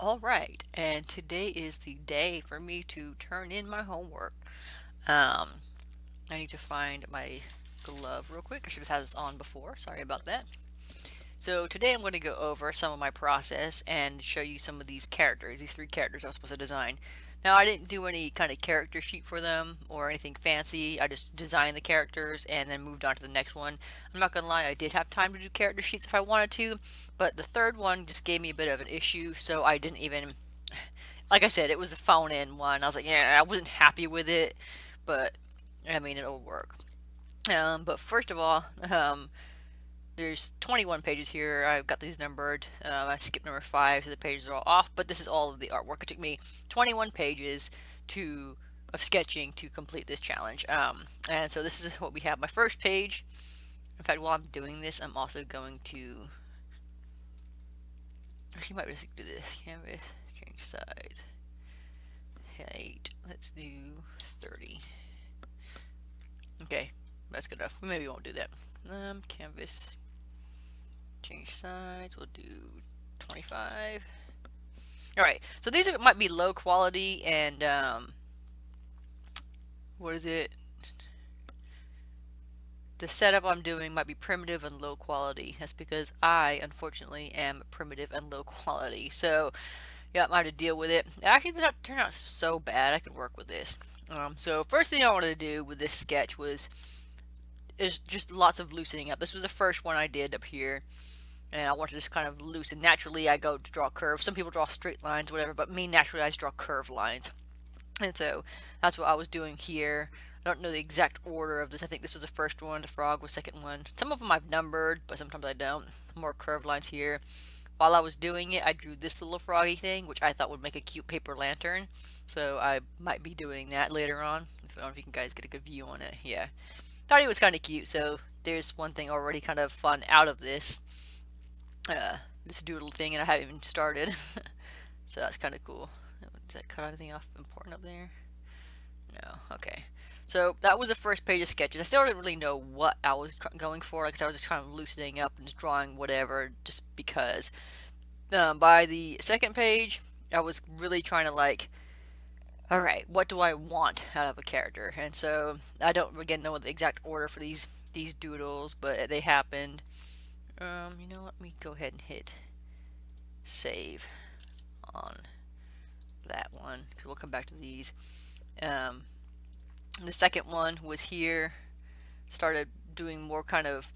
All right, and today is the day for me to turn in my homework. Um, I need to find my glove real quick. I should have had this on before. Sorry about that. So today I'm going to go over some of my process and show you some of these characters, these three characters I was supposed to design. Now I didn't do any kind of character sheet for them or anything fancy. I just designed the characters and then moved on to the next one. I'm not gonna lie, I did have time to do character sheets if I wanted to, but the third one just gave me a bit of an issue, so I didn't even, like I said, it was the phone in one. I was like, yeah, I wasn't happy with it, but I mean, it'll work. But first of all, there's 21 pages here. I've got these numbered. I skipped number 5, so the pages are all off. But this is all of the artwork. It took me 21 pages to of sketching to complete this challenge. And so this is what we have. My first page. In fact, while I'm doing this, I'm also going to. Actually, might just do this canvas. Change size. Height. Let's do 30. Okay, that's good enough. We maybe won't do that. Canvas. Change size. We'll do 25. All right, so these might be low quality and what is it? The setup I'm doing might be primitive and low quality. That's because I, unfortunately, am primitive and low quality. So, yeah, I have to deal with it. It actually did not turn out so bad. I can work with this. So first thing I wanted to do with this sketch was is just lots of loosening up. This was the first one I did up here, and I want to just kind of loosen. Naturally, I go to draw curves. Some people draw straight lines, whatever, but me, naturally, I just draw curved lines. And so that's what I was doing here. I don't know the exact order of this. I think this was the first one. The frog was second one. Some of them I've numbered, but sometimes I don't. More curved lines here. While I was doing it, I drew this little froggy thing, which I thought would make a cute paper lantern. So I might be doing that later on. I don't know if you can guys get a good view on it. Yeah. Thought it was kind of cute, so there's one thing already kind of fun out of this. Uh, this doodle thing, and I haven't even started. So that's kind of cool. Does that cut anything off important up there? No. Okay. So that was the first page of sketches. I still didn't really know what I was going for because I was just kind of loosening up and just drawing whatever just because. By the second page, I was really trying to like, all right, what do I want out of a character? And so I don't again know the exact order for these doodles, but they happened. You know what? Let me go ahead and hit save on that one because we'll come back to these. Um, the second one was here. Started doing more kind of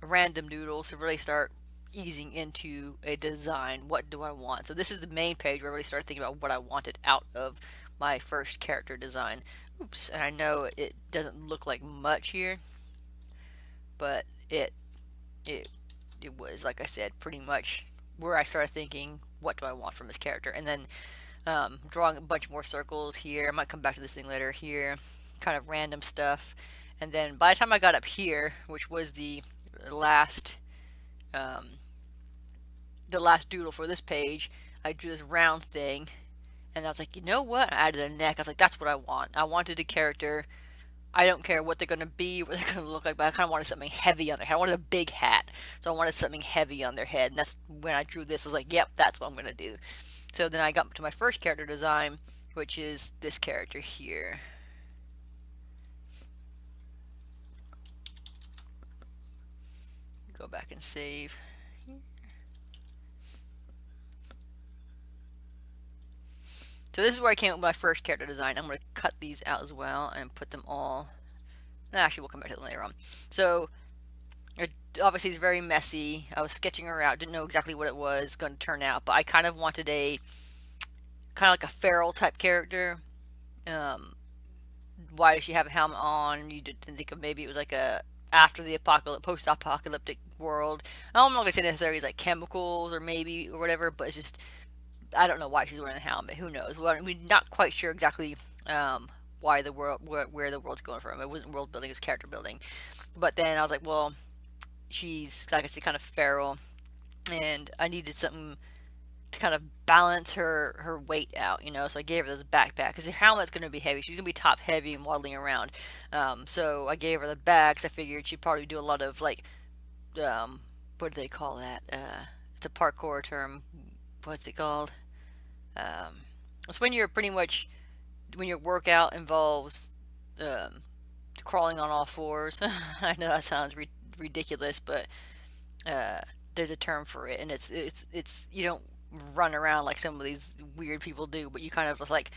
random doodles to really start easing into a design. What do I want? So this is the main page where I really started thinking about what I wanted out of my first character design. Oops, and I know it doesn't look like much here, but it it was, like I said, pretty much where I started thinking, what do I want from this character? And then drawing a bunch more circles here. I might come back to this thing later here. Kind of random stuff. And then by the time I got up here, which was last um, the last doodle for this page, I drew this round thing, and I was like, you know what? I added a neck. I was like, that's what I want. I wanted a character. I don't care what they're gonna be, what they're gonna look like, but I kind of wanted something heavy on their head. I wanted a big hat, so I wanted something heavy on their head. And that's when I drew this. I was like, yep, that's what I'm gonna do. So then I got to my first character design, which is this character here. Go back and save. So this is where I came up with my first character design. I'm going to cut these out as well and put them all. Actually, we'll come back to them later on. So it obviously it's very messy. I was sketching her out, didn't know exactly what it was going to turn out, but I kind of wanted a kind of like a feral type character. Um, why does she have a helmet on? You didn't think of maybe it was like a after the apocalypse, post-apocalyptic world. I'm not gonna say necessarily it's like chemicals or maybe or whatever, but it's just I don't know why she's wearing a helmet. Who knows? Well, we're not quite sure exactly why the world where the world's going from. It wasn't world building; it was character building. But then I was like, well, she's like I said, kind of feral, and I needed something to kind of balance her weight out, you know. So I gave her this backpack because the helmet's going to be heavy. She's going to be top heavy and waddling around. So I gave her the bag because I figured she'd probably do a lot of like, what do they call that? It's a parkour term. What's it called? Um, it's when you're pretty much when your workout involves um, crawling on all fours. I know that sounds ridiculous, but uh, there's a term for it, and it's you don't run around like some of these weird people do, but you kind of just like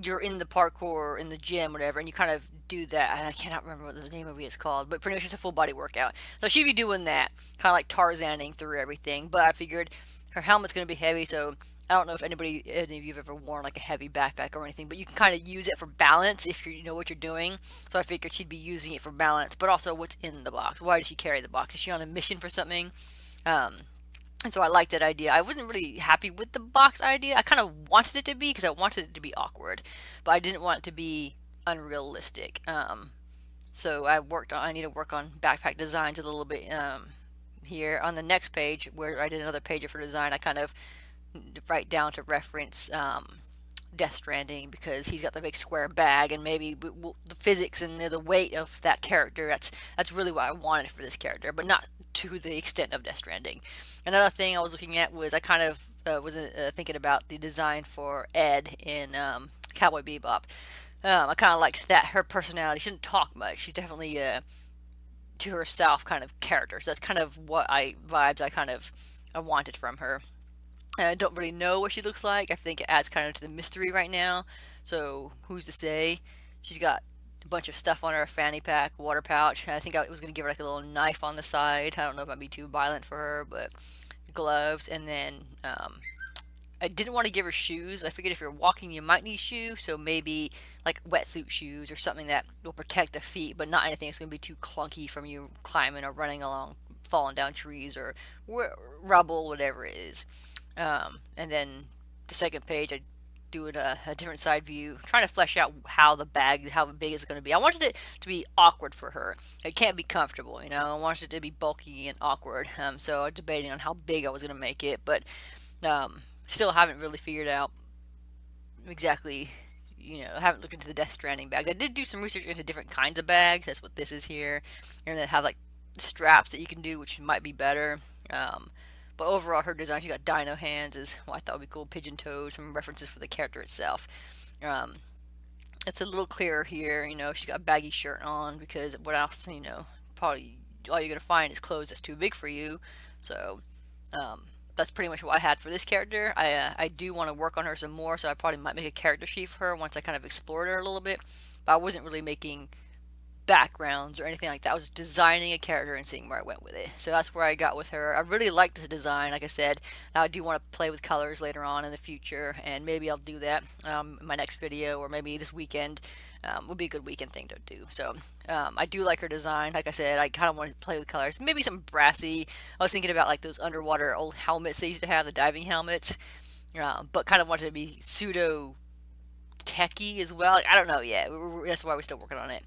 you're in the parkour in the gym, whatever, and you kind of do that. I cannot remember what the name of it is called, but pretty much it's a full body workout. So she'd be doing that, kind of like Tarzaning through everything. But I figured her helmet's going to be heavy, so I don't know if any of you have ever worn like a heavy backpack or anything, but you can kind of use it for balance if you know what you're doing. So I figured she'd be using it for balance, but also what's in the box. Why does she carry the box? Is she on a mission for something? Um, and so I liked that idea. I wasn't really happy with the box idea. I kind of wanted it to be because I wanted it to be awkward, but I didn't want it to be unrealistic. So I need to work on backpack designs a little bit here. On the next page, where I did another page for design, I kind of write down to reference Death Stranding because he's got the big square bag, and maybe the physics and the weight of that character. That's really what I wanted for this character, but not to the extent of Death Stranding. Another thing I was looking at was I kind of was thinking about the design for Ed in Cowboy Bebop. I kind of liked that her personality. She doesn't talk much. She's definitely to herself kind of character. So that's kind of what I wanted from her. I don't really know what she looks like. I think it adds kind of to the mystery right now. So who's to say? She's got a bunch of stuff on her, a fanny pack, water pouch. I think I was going to give her like a little knife on the side. I don't know if that'd be too violent for her, but gloves. And then I didn't want to give her shoes. I figured if you're walking, you might need shoes. So maybe like wetsuit shoes or something that will protect the feet, but not anything that's going to be too clunky from you climbing or running along, falling down trees or rubble, whatever it is. And then the second page, I do a different side view, trying to flesh out how big it's going to be. I wanted it to be awkward for her. It can't be comfortable, you know. I wanted it to be bulky and awkward. So I was debating on how big I was going to make it, but still haven't really figured out exactly. I haven't looked into the Death Stranding bags. I did do some research into different kinds of bags. That's what this is here, and they have like straps that you can do, which might be better. But overall, her design, she's got dino hands, is what I thought would be cool. Pigeon toes, some references for the character itself. Um, it's a little clearer here. She's got a baggy shirt on because what else? Probably all you're gonna find is clothes that's too big for you. So that's pretty much what I had for this character. I do want to work on her some more, so I probably might make a character sheet for her once I kind of explored her a little bit. But I wasn't really making backgrounds or anything like that. I was designing a character and seeing where I went with it. So that's where I got with her. I really like this design. Like I said, now I do want to play with colors later on in the future, and maybe I'll do that in my next video, or maybe this weekend would be a good weekend thing to do. So I do like her design. Like I said, I kind of want to play with colors. Maybe some brassy. I was thinking about like those underwater old helmets they used to have, the diving helmets, but kind of wanted to be pseudo techy as well. Like, I don't know yet. That's why we're still working on it.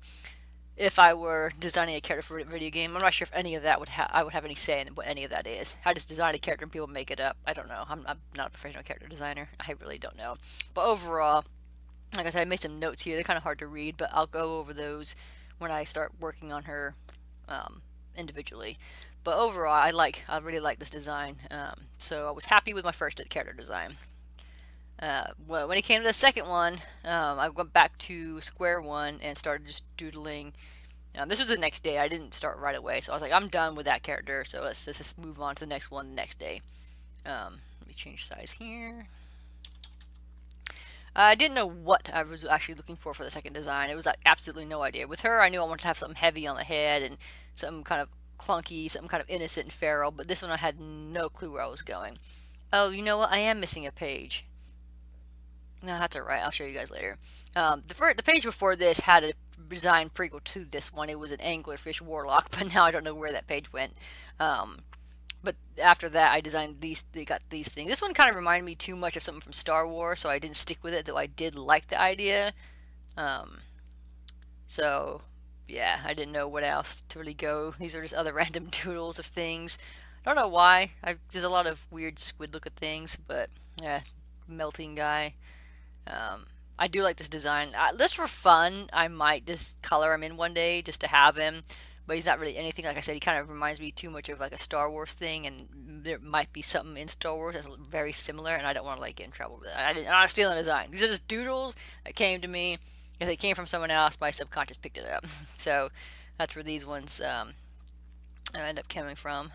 If I were designing a character for a video game, I'm not sure if any of that I would have any say in what any of that is. I just design a character and people make it up. I don't know. I'm not a professional character designer. I really don't know. But overall, like I said, I made some notes here. They're kind of hard to read, but I'll go over those when I start working on her individually. But overall, I really like this design. So I was happy with my first character design. Well, when it came to the second one, I went back to square one and started just doodling. This was the next day. I didn't start right away, so I was like, I'm done with that character. So let's just move on to the next one the next day. Let me change size here. I didn't know what I was actually looking for the second design. It was like absolutely no idea. With her, I knew I wanted to have something heavy on the head and something kind of clunky, something kind of innocent and feral. But this one, I had no clue where I was going. Oh, you know what? I am missing a page. No, that's alright. I'll show you guys later. The page before this had a design prequel to this one. It was an anglerfish warlock, but now I don't know where that page went. But after that, I designed these. They got these things. This one kind of reminded me too much of something from Star Wars, so I didn't stick with it. Though I did like the idea. Um, so yeah, I didn't know what else to really go. These are just other random doodles of things. I don't know why. There's a lot of weird squid looking things, but yeah, melting guy. Um, I do like this design. Just for fun, I might just color him in one day just to have him. but he's not really anything. Like I said, he kind of reminds me too much of like a Star Wars thing, and there might be something in Star Wars that's very similar, and I don't want to like get in trouble with that. I'm not stealing design. These are just doodles that came to me. If they came from someone else, my subconscious picked it up. So that's where these ones end up coming from.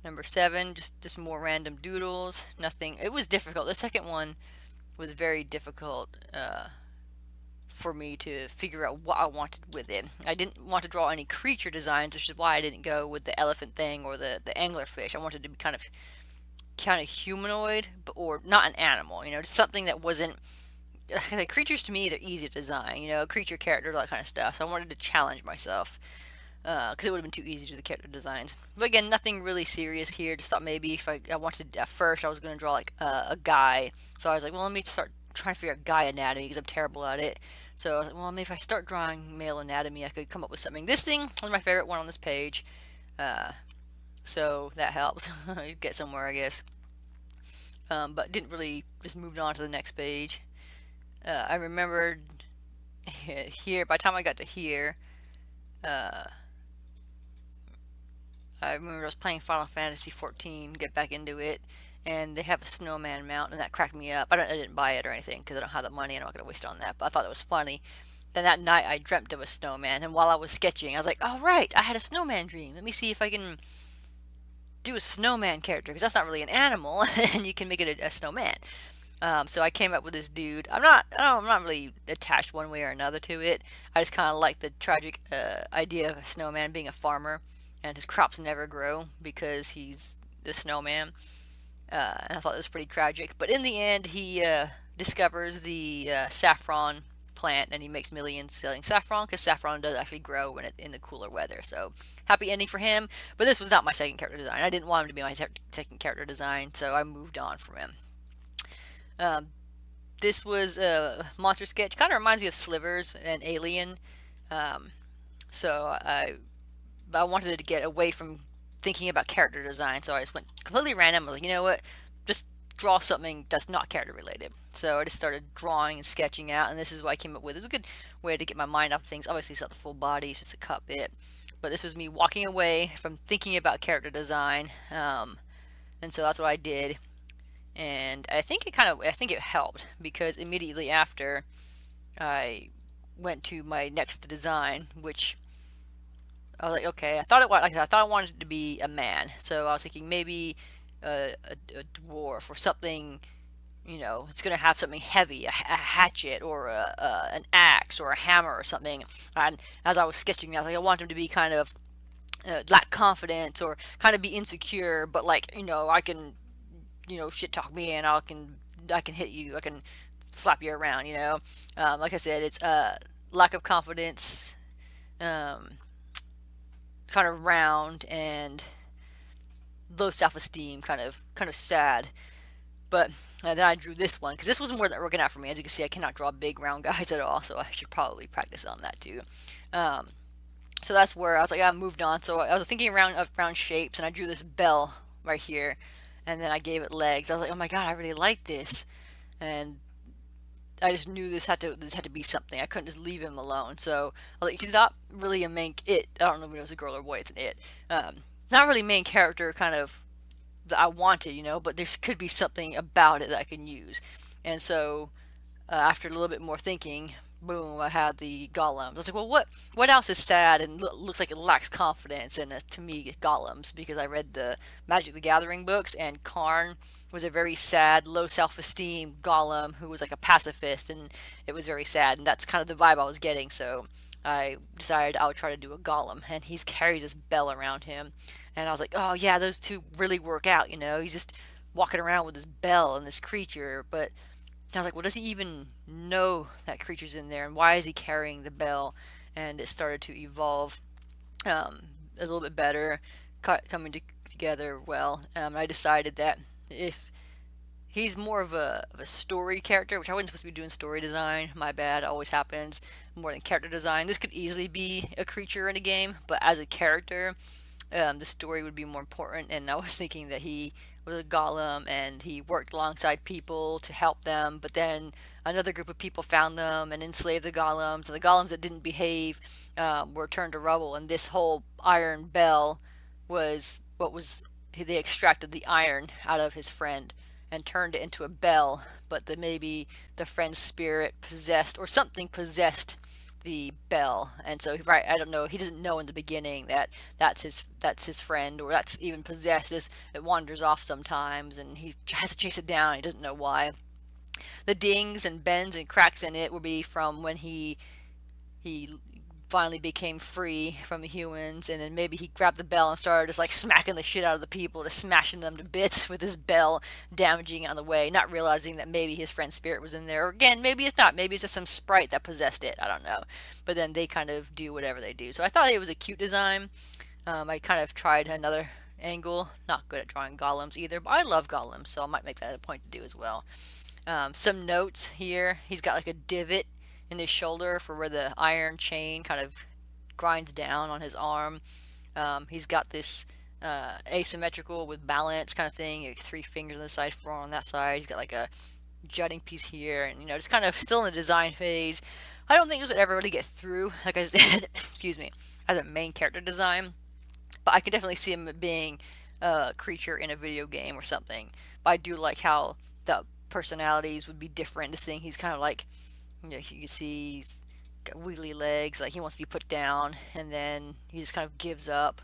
Number seven, just more random doodles. Nothing. It was difficult. The second one was very difficult for me to figure out what I wanted with it. I didn't want to draw any creature designs, which is why I didn't go with the elephant thing or the anglerfish. I wanted to be kind of humanoid, but, or not an animal. Just something that wasn't. The creatures to me, they're easy to design. Creature character, that kind of stuff. So I wanted to challenge myself because it would have been too easy to do the character designs. But again, nothing really serious here. Just thought maybe if I wanted at first I was going to draw like a guy. So I was like, well, let me start trying to figure out guy anatomy because I'm terrible at it. So I was like, well, maybe if I start drawing male anatomy, I could come up with something. This thing was my favorite one on this page. So that helped get somewhere, I guess. But didn't really, just moved on to the next page. I remembered here, by the time I got to here, I remember I was playing Final Fantasy 14, get back into it, and they have a snowman mount, and that cracked me up. I didn't buy it or anything because I don't have the money and I'm not going to waste it on that, but I thought it was funny. Then that night I dreamt of a snowman, and while I was sketching, I was like, oh right, I had a snowman dream. Let me see if I can do a snowman character, because that's not really an animal, and you can make it a snowman. So I came up with this dude. I'm not really attached one way or another to it. I just kind of like the tragic idea of a snowman being a farmer, and his crops never grow because he's the snowman. And I thought it was pretty tragic. But in the end, he discovers the saffron plant, and he makes millions selling saffron because saffron does actually grow when in the cooler weather. So happy ending for him. But this was not my second character design. I didn't want him to be my second character design, so I moved on from him. Um, this was a monster sketch. Kind of reminds me of Slivers and Alien. Um, so I wanted to get away from thinking about character design, so I just went completely random. I was like, you know what, just draw something that's not character related. So I just started drawing and sketching out, and this is what I came up with. It was a good way to get my mind off things. Obviously, it's not the full body; it's just a cut bit. But this was me walking away from thinking about character design, and so that's what I did. And I think it helped because immediately after I went to my next design, which I was like, okay, I thought I wanted it to be a man, so I was thinking maybe a dwarf or something. It's gonna have something heavy, a hatchet or an axe or a hammer or something. And as I was sketching, I was like, I want him to be kind of lack confidence or kind of be insecure, but like I can shit talk me and I can hit you, I can slap you around. Like I said, it's lack of confidence. Um, Kind of round and low self-esteem, kind of sad. But then I drew this one because this was more than working out for me. As you can see, I cannot draw big round guys at all, so I should probably practice on that too. Um, so that's where I was like, I moved on. So I was thinking around of round shapes, and I drew this bell right here, and then I gave it legs. I was like, oh my god, I really like this, and I just knew this had to be something. I couldn't just leave him alone. So I was like, he's not really a main it. I don't know if it was a girl or boy. It's an it. Not really main character kind of that I wanted, but there could be something about it that I can use. And so after a little bit more thinking, boom, I had the golems. I was like, well, what else is sad and looks like it lacks confidence? And to me, golems, because I read the Magic the Gathering books, and Karn was a very sad, low self-esteem golem who was like a pacifist, and it was very sad, and that's kind of the vibe I was getting. So I decided I would try to do a golem, and he carries this bell around him, and I was like, oh yeah, those two really work out. He's just walking around with this bell and this creature, but I was like, well, does he even know that creature's in there, and why is he carrying the bell? And it started to evolve a little bit better, coming together well. I decided that if he's more of a story character, which I wasn't supposed to be doing story design, my bad, it always happens, more than character design. This could easily be a creature in a game, but as a character, the story would be more important, and I was thinking that he was a golem, and he worked alongside people to help them. But then another group of people found them and enslaved the golems, and the golems that didn't behave were turned to rubble. And this whole iron bell was what was they extracted the iron out of his friend and turned it into a bell, but that maybe the friend's spirit possessed or something possessed the bell, and so right, I don't know, he doesn't know in the beginning that that's his friend, or that's even possessed, as it wanders off sometimes and he has to chase it down. He doesn't know why. The dings and bends and cracks in it will be from when he finally became free from the humans, and then maybe he grabbed the bell and started just like smacking the shit out of the people, just smashing them to bits with his bell, damaging it on the way, not realizing that maybe his friend's spirit was in there. Or again, maybe it's not. Maybe it's just some sprite that possessed it. I don't know. But then they kind of do whatever they do. So I thought it was a cute design. I kind of tried another angle. Not good at drawing golems either, but I love golems, so I might make that a point to do as well. Some notes here. He's got like a divot in his shoulder for where the iron chain kind of grinds down on his arm. He's got this asymmetrical with balance kind of thing, like three fingers on the side, four on that side. He's got like a jutting piece here, and just kind of still in the design phase. I don't think this would ever really get through, like I said, excuse me, as a main character design, but I could definitely see him being a creature in a video game or something. But I do like how the personalities would be different. This thing, he's kind of like, you can see he's got wiggly legs, like he wants to be put down, and then he just kind of gives up.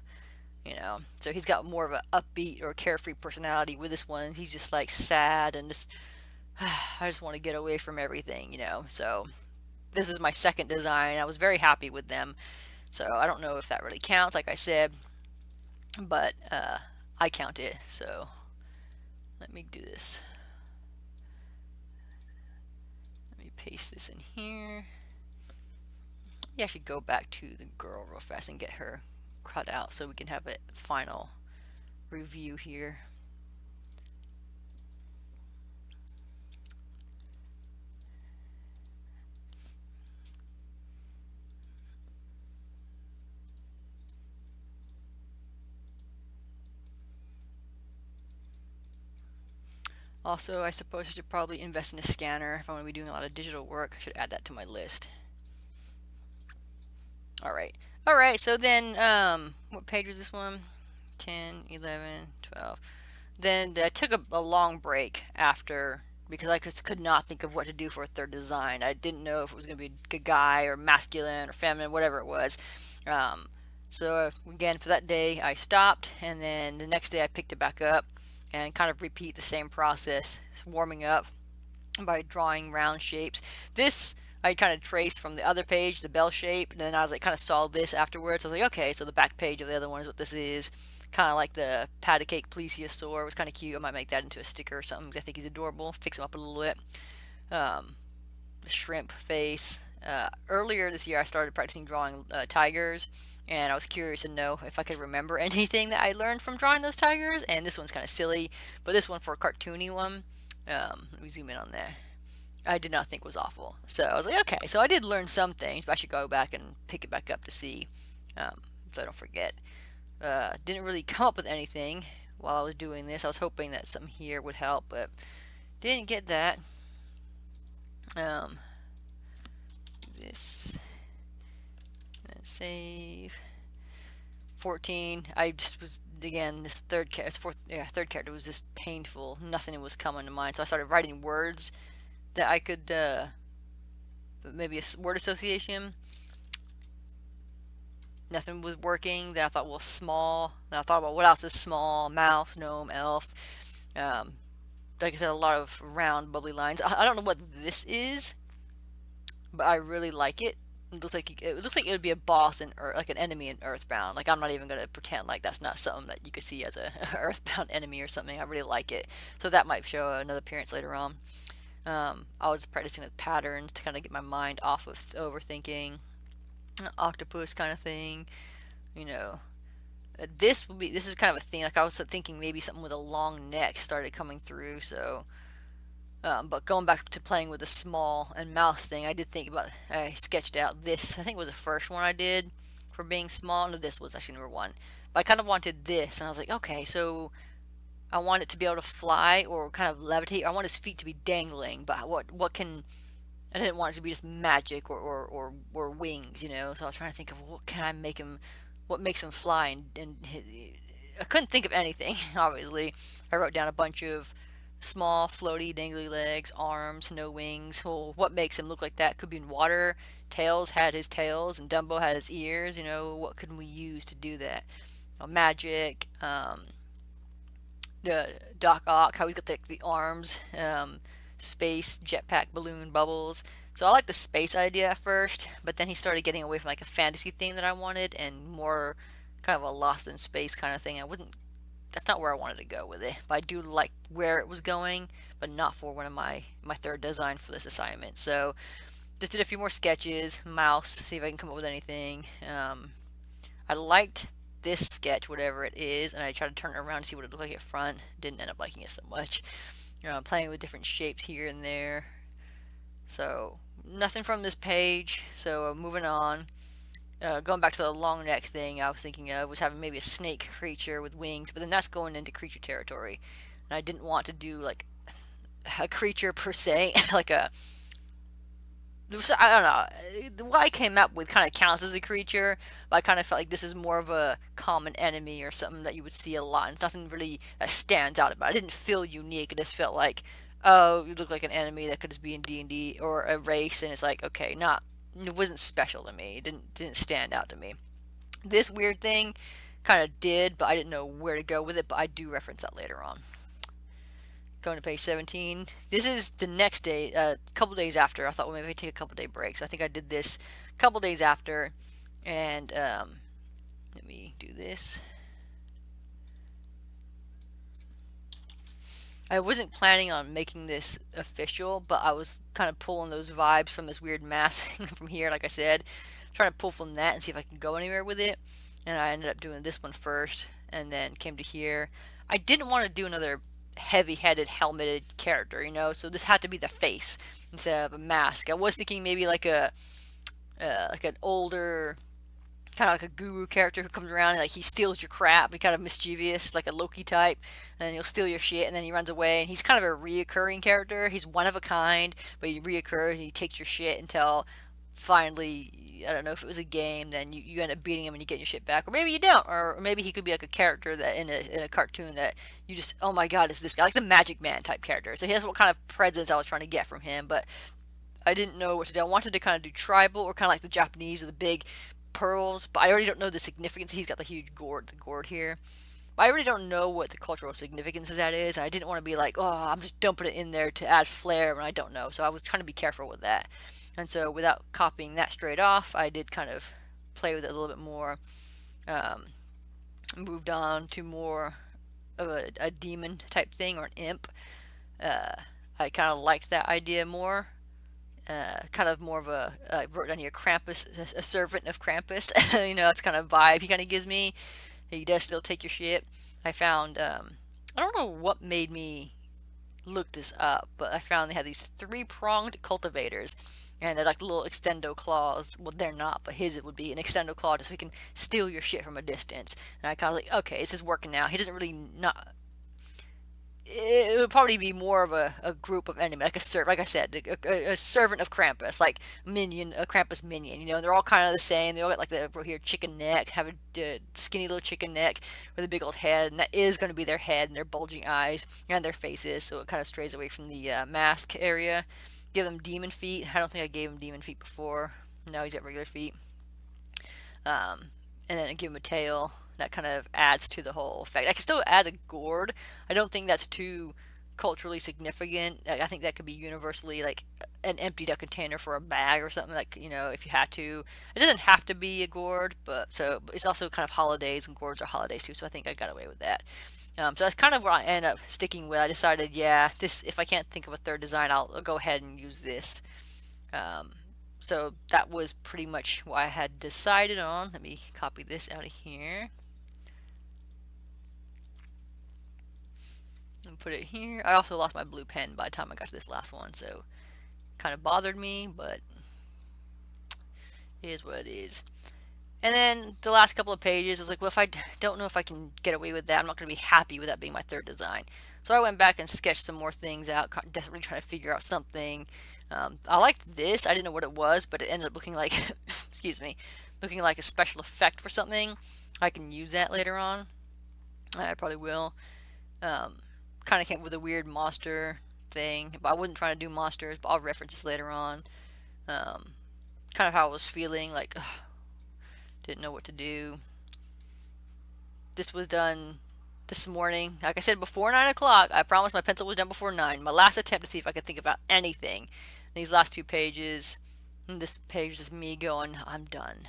So he's got more of an upbeat or carefree personality. With this one, he's just like sad and just, I just want to get away from everything. So this is my second design. I was very happy with them. So I don't know if that really counts, like I said, but I count it. So let me do this. Let me paste this in here. Yeah, I should go back to the girl real fast and get her cut out so we can have a final review here. Also, I suppose I should probably invest in a scanner. If I'm going to be doing a lot of digital work, I should add that to my list. Alright. Alright, so then, what page was this one? 10, 11, 12. Then I took a long break after, because I just could not think of what to do for a third design. I didn't know if it was going to be a guy or masculine or feminine, whatever it was. So again, for that day, I stopped, and then the next day I picked it back up and kind of repeat the same process, warming up by drawing round shapes. This I kind of traced from the other page, the bell shape, and then I was like kind of saw this afterwards. I was like, okay, so the back page of the other one is what this is. Kind of like the pat a cake plesiosaur. It was kind of cute. I might make that into a sticker or something, 'cause I think he's adorable. Fix him up a little bit. The shrimp face. Earlier this year, I started practicing drawing tigers, and I was curious to know if I could remember anything that I learned from drawing those tigers. And this one's kind of silly, but this one for a cartoony one, let me zoom in on that. I did not think was awful. So I was like, okay, so I did learn some things, but I should go back and pick it back up to see, so I don't forget. Didn't really come up with anything while I was doing this. I was hoping that something here would help, but didn't get that. This, and save. 14. I just was, again, this third character was just painful. Nothing was coming to mind, so I started writing words that I could, maybe a word association. Nothing was working. Then I thought, well, small. Then I thought about what else is small: mouse, gnome, elf. Like I said, a lot of round, bubbly lines. I don't know what this is, but I really like it. It looks like it would be a boss in like an enemy in Earthbound. Like, I'm not even gonna pretend like that's not something that you could see as a Earthbound enemy or something. I really like it, so that might show another appearance later on. I was practicing with patterns to kind of get my mind off of overthinking, octopus kind of thing. You know, this is kind of a thing. Like, I was thinking maybe something with a long neck started coming through. So, but going back to playing with the small and mouse thing, I sketched out this. I think it was the first one I did for being small. No, this was actually number one. But I kind of wanted this, and I was like, okay, so I want it to be able to fly or kind of levitate. I want his feet to be dangling, but what can I didn't want it to be just magic or wings, you know. So I was trying to think of what can I make him, what makes him fly, and I couldn't think of anything. Obviously, I wrote down a bunch of small, floaty, dangly legs, arms, no wings. Well, what makes him look like that? Could be in water. Tails had his tails, and Dumbo had his ears. You know, what could we use to do that? Magic. The Doc Ock, how he's got the arms, space, jetpack, balloon, bubbles. So I like the space idea at first, but then he started getting away from like a fantasy theme that I wanted and more kind of a Lost in Space kind of thing. I wouldn't. That's not where I wanted to go with it, but I do like where it was going, but not for one of my third design for this assignment. So just did a few more sketches, mouse, see if I can come up with anything. I liked this sketch, whatever it is, and I tried to turn it around to see what it looked like at front. Didn't end up liking it so much. Playing with different shapes here and there. So nothing from this page. So moving on. Going back to the long neck thing, I was thinking of was having maybe a snake creature with wings, but then that's going into creature territory, and I didn't want to do like a creature per se, like a I don't know. What I came up with kind of counts as a creature, but I kind of felt like this is more of a common enemy or something that you would see a lot. And nothing really that stands out about it. I didn't feel unique. It just felt like, oh, you look like an enemy that could just be in D&D or a race, and it's like, okay, not it wasn't special to me. It didn't stand out to me. This weird thing kind of did, but I didn't know where to go with it. But I do reference that later on. Going to page 17. This is the next day, a couple days after. I thought, well, maybe I'd take a couple day break. So I think I did this a couple days after. And let me do this. I wasn't planning on making this official, but I was kind of pulling those vibes from this weird mask from here, like I said. Trying to pull from that and see if I can go anywhere with it. And I ended up doing this one first and then came to here. I didn't want to do another heavy-headed helmeted character, you know, so this had to be the face instead of a mask. I was thinking maybe like an older kind of like a guru character who comes around and like he steals your crap. He kind of mischievous, like a Loki type, and then he'll steal your shit and then he runs away. And he's kind of a reoccurring character. He's one of a kind, but he reoccurs and he takes your shit until finally, I don't know if it was a game, then you end up beating him and you get your shit back, or maybe you don't, or maybe he could be like a character that in a cartoon that you just, oh my god, is this guy like the Magic Man type character? So here's what kind of presents I was trying to get from him, but I didn't know what to do. I wanted to kind of do tribal or kind of like the Japanese with the big pearls, but I already don't know the significance. He's got the gourd here. But I really don't know what the cultural significance of that is. I didn't want to be like, oh, I'm just dumping it in there to add flair when I don't know. So I was trying to be careful with that. And so without copying that straight off, I did kind of play with it a little bit more. Um, Moved on to more of a demon type thing or an imp. Uh, I kind of liked that idea more. Kind of more of a I wrote down here Krampus, a servant of Krampus. You know, that's kind of vibe he kind of gives me. He does still take your shit. I found I don't know what made me look this up, but I found they had these three-pronged cultivators, and they're like little extendo claws. Well, they're not, but his it would be an extendo claw just so he can steal your shit from a distance. And I kind of like, okay, this is working now. He doesn't really not it would probably be more of a group of enemies, like like I said, a servant of Krampus, like minion, a Krampus minion. You know, they're all kind of the same. They all got like the here chicken neck, have a skinny little chicken neck with a big old head, and that is going to be their head and their bulging eyes and their faces. So it kind of strays away from the mask area. Give them demon feet. I don't think I gave him demon feet before. No, he's got regular feet. Um, and then give him a tail. That kind of adds to the whole effect. I can still add a gourd. I don't think that's too culturally significant. I think that could be universally like an emptied out container for a bag or something, like, you know, if you had to. It doesn't have to be a gourd, but it's also kind of holidays, and gourds are holidays too, so I think I got away with that. So that's kind of what I end up sticking with. I decided, yeah, this, if I can't think of a third design, I'll go ahead and use this. Um, so that was pretty much what I had decided on. Let me copy this out of here and put it here. I also lost my blue pen by the time I got to this last one, so kind of bothered me, but it is what it is. And then the last couple of pages, I was like, well, if don't know if I can get away with that, I'm not going to be happy with that being my third design. So I went back and sketched some more things out, desperately trying to figure out something. I liked this. I didn't know what it was, but it ended up looking like, excuse me, looking like a special effect for something. I can use that later on. I probably will. Um, Kind of came up with a weird monster thing, but I wasn't trying to do monsters, but I'll reference this later on. Um, Kind of how I was feeling, like, ugh, didn't know what to do. This was done this morning. Like I said, before 9 o'clock. I promised my pencil was done before 9. My last attempt to see if I could think about anything. These last two pages, and this page is me going, I'm done.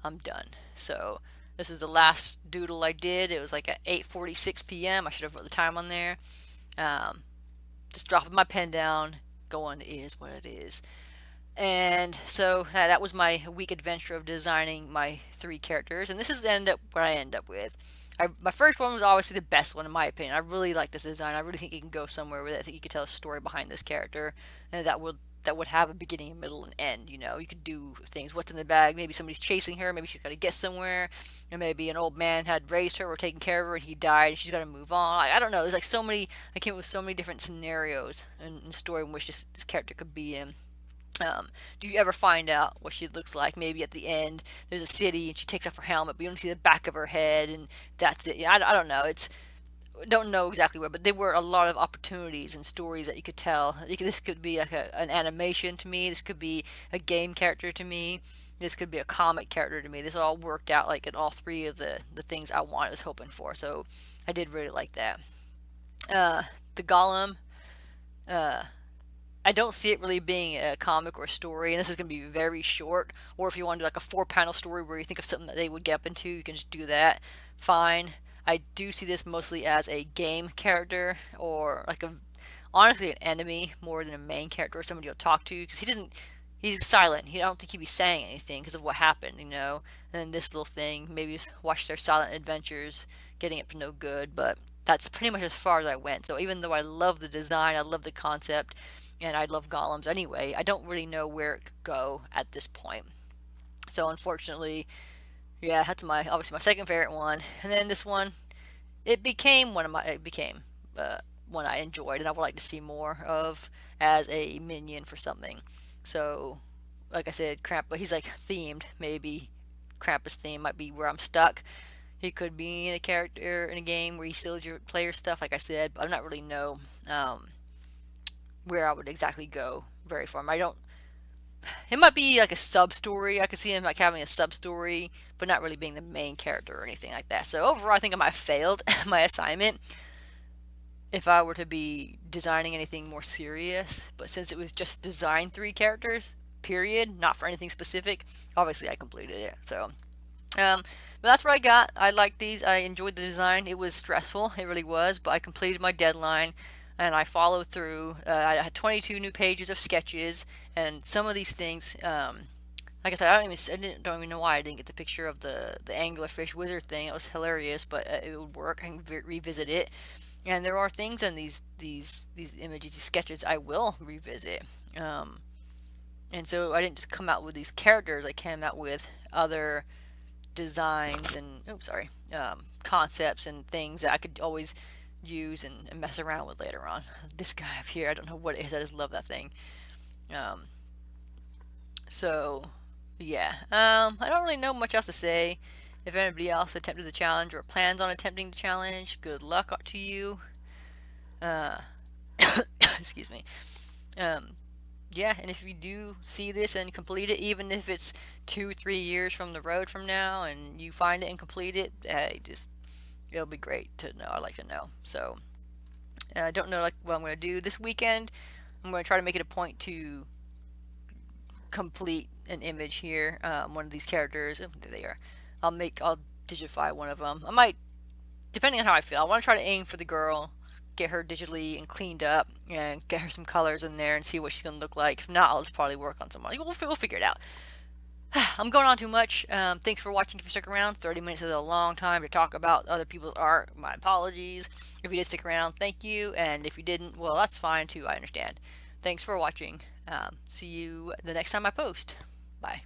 I'm done. So this was the last doodle I did. It was like at 8:46 p.m. I should have put the time on there. Um, just dropping my pen down, going, it is what it is. And so that was my week adventure of designing my three characters. And this is end up what I end up with. My first one was obviously the best one in my opinion. I really like this design. I really think you can go somewhere with it. I think you could tell a story behind this character, and that would have a beginning, a middle, and end. You know, you could do things. What's in the bag? Maybe somebody's chasing her. Maybe she's got to get somewhere. And maybe an old man had raised her or taken care of her, and he died, and she's got to move on. I don't know. There's like so many. I came up with so many different scenarios and story in which this character could be in. Do you ever find out what she looks like? Maybe at the end, there's a city and she takes off her helmet, but you don't see the back of her head, and that's it. I don't know. It's don't know exactly where, but there were a lot of opportunities and stories that you could tell. This could be like an animation to me. This could be a game character to me. This could be a comic character to me. This all worked out like in all three of the things I wanted, was hoping for. So I did really like that. Uh, the Golem. Uh, I don't see it really being a comic or a story, and this is going to be very short. Or if you want to do like a four-panel story where you think of something that they would get up into, you can just do that. Fine. I do see this mostly as a game character, or like honestly an enemy more than a main character or somebody you'll talk to, because he's silent. I don't think he'd be saying anything because of what happened. And then this little thing, maybe just watch their silent adventures, getting up to no good. But that's pretty much as far as I went. So even though I love the design, I love the concept, and I love golems anyway, I don't really know where it could go at this point. So unfortunately, yeah, that's obviously my second favorite one. And then this one, it became one I enjoyed and I would like to see more of as a minion for something. So, like I said, Krampus, he's like themed. Maybe Krampus theme might be where I'm stuck. He could be in a character in a game where he steals your player stuff, like I said, but I don't really know where I would exactly go very far. I don't. It might be like a sub story. I could see him like having a sub story, but not really being the main character or anything like that. So overall, I think I might have failed my assignment if I were to be designing anything more serious. But since it was just design three characters, period, not for anything specific, obviously I completed it. So, but that's what I got. I liked these. I enjoyed the design. It was stressful. It really was, but I completed my deadline and I followed through. I had 22 new pages of sketches, and some of these things, like I said, don't even know why I didn't get the picture of the anglerfish wizard thing. It was hilarious, but it would work. I can revisit it. And there are things in these images, these sketches, I will revisit. Um, and so I didn't just come out with these characters. I came out with other designs and concepts and things that I could always use and mess around with later on. This guy up here, I don't know what it is. I just love that thing. Um, so yeah, I don't really know much else to say. If anybody else attempted the challenge or plans on attempting the challenge, good luck to you. Uh, excuse me. Um, yeah, and if you do see this and complete it, even if it's 2, 3 years from the road from now, and you find it and complete it, hey, just it'll be great to know. I like to know. So I don't know like what I'm going to do this weekend. I'm going to try to make it a point to complete an image here. One of these characters. Oh, there they are. I'll digify one of them. I might, depending on how I feel. I want to try to aim for the girl, get her digitally and cleaned up, and get her some colors in there and see what she's gonna look like. If not, I'll just probably work on someone. We'll figure it out. I'm going on too much. Thanks for watching. If you stuck around, 30 minutes is a long time to talk about other people's art. My apologies. If you did stick around, thank you. And if you didn't, well, that's fine too. I understand. Thanks for watching. See you the next time I post. Bye.